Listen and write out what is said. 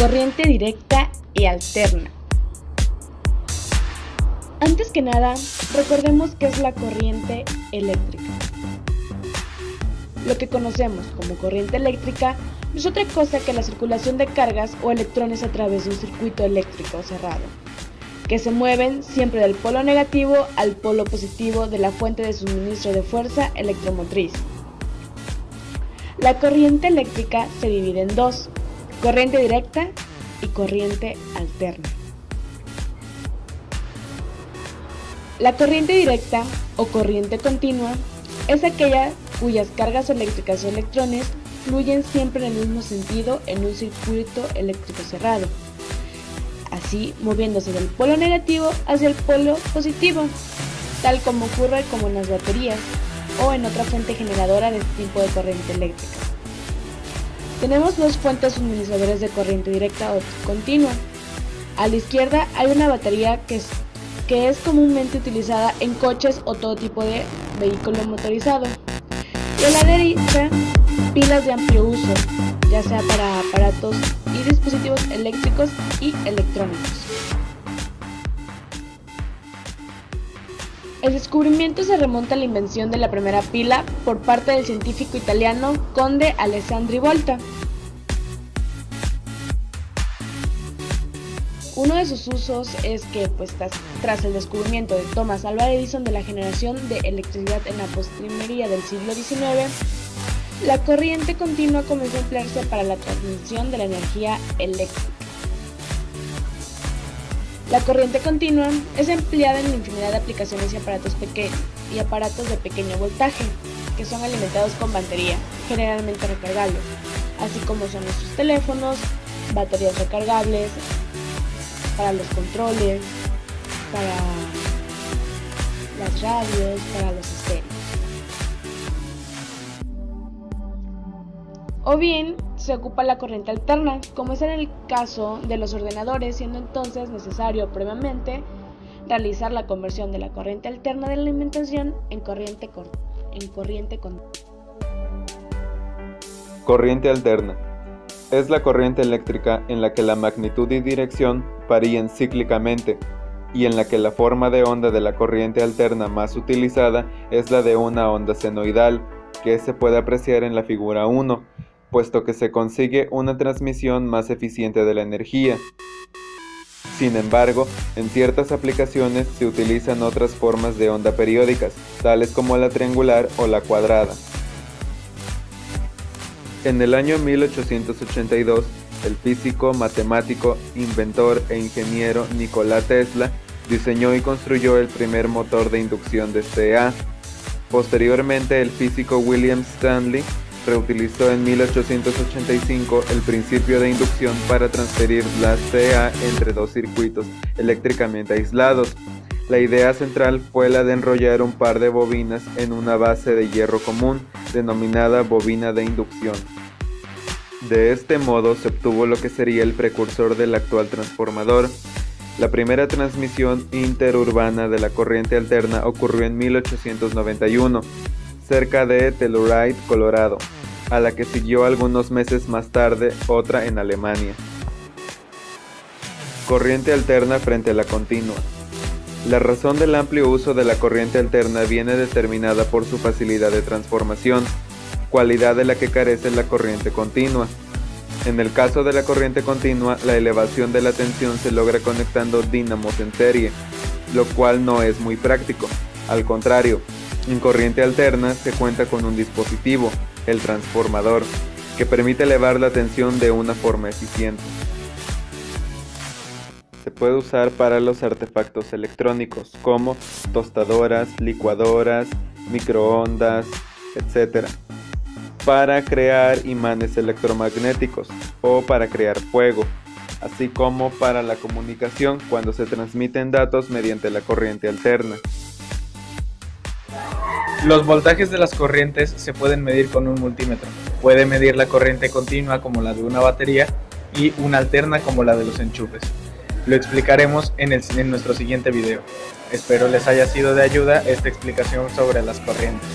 corriente directa y alterna. Antes que nada, recordemos qué es la corriente eléctrica. Lo que conocemos como corriente eléctrica no es otra cosa que la circulación de cargas o electrones a través de un circuito eléctrico cerrado, que se mueven siempre del polo negativo al polo positivo de la fuente de suministro de fuerza electromotriz. La corriente eléctrica se divide en dos: corriente directa y corriente alterna. La corriente directa o corriente continua es aquella cuyas cargas eléctricas o electrones fluyen siempre en el mismo sentido en un circuito eléctrico cerrado, así moviéndose del polo negativo hacia el polo positivo, tal como ocurre como en las baterías o en otra fuente generadora de este tipo de corriente eléctrica. Tenemos dos fuentes suministradoras de corriente directa o continua. A la izquierda hay una batería que es comúnmente utilizada en coches o todo tipo de vehículo motorizado, y a la derecha pilas de amplio uso, ya sea para aparatos y dispositivos eléctricos y electrónicos. El descubrimiento se remonta a la invención de la primera pila por parte del científico italiano Conde Alessandro Volta. Uno de sus usos es que, tras el descubrimiento de Thomas Alva Edison de la generación de electricidad en la postrimería del siglo XIX, la corriente continua comenzó a emplearse para la transmisión de la energía eléctrica. La corriente continua es empleada en infinidad de aplicaciones y aparatos de pequeño voltaje, que son alimentados con batería, generalmente recargables, así como son nuestros teléfonos, baterías recargables, para los controles, para las radios, para los estéreos. O bien se ocupa la corriente alterna, como es en el caso de los ordenadores, siendo entonces necesario previamente realizar la conversión de la corriente alterna de la alimentación en corriente continua. Corriente alterna. Es la corriente eléctrica en la que la magnitud y dirección varían cíclicamente y en la que la forma de onda de la corriente alterna más utilizada es la de una onda senoidal, que se puede apreciar en la figura 1, puesto que se consigue una transmisión más eficiente de la energía. Sin embargo, en ciertas aplicaciones se utilizan otras formas de onda periódicas, tales como la triangular o la cuadrada. En el año 1882, el físico, matemático, inventor e ingeniero Nikola Tesla diseñó y construyó el primer motor de inducción de CA. Posteriormente, el físico William Stanley reutilizó en 1885 el principio de inducción para transferir la CA entre dos circuitos eléctricamente aislados. La idea central fue la de enrollar un par de bobinas en una base de hierro común, denominada bobina de inducción. De este modo se obtuvo lo que sería el precursor del actual transformador. La primera transmisión interurbana de la corriente alterna ocurrió en 1891, cerca de Telluride, Colorado, a la que siguió algunos meses más tarde otra en Alemania. Corriente alterna frente a la continua. La razón del amplio uso de la corriente alterna viene determinada por su facilidad de transformación, cualidad de la que carece la corriente continua. En el caso de la corriente continua, la elevación de la tensión se logra conectando dínamos en serie, lo cual no es muy práctico. Al contrario, en corriente alterna se cuenta con un dispositivo, el transformador, que permite elevar la tensión de una forma eficiente. Se puede usar para los artefactos electrónicos como tostadoras, licuadoras, microondas, etc. Para crear imanes electromagnéticos o para crear fuego, así como para la comunicación cuando se transmiten datos mediante la corriente alterna. Los voltajes de las corrientes se pueden medir con un multímetro. Puede medir la corriente continua como la de una batería y una alterna como la de los enchufes. Lo explicaremos en nuestro siguiente video. Espero les haya sido de ayuda esta explicación sobre las corrientes.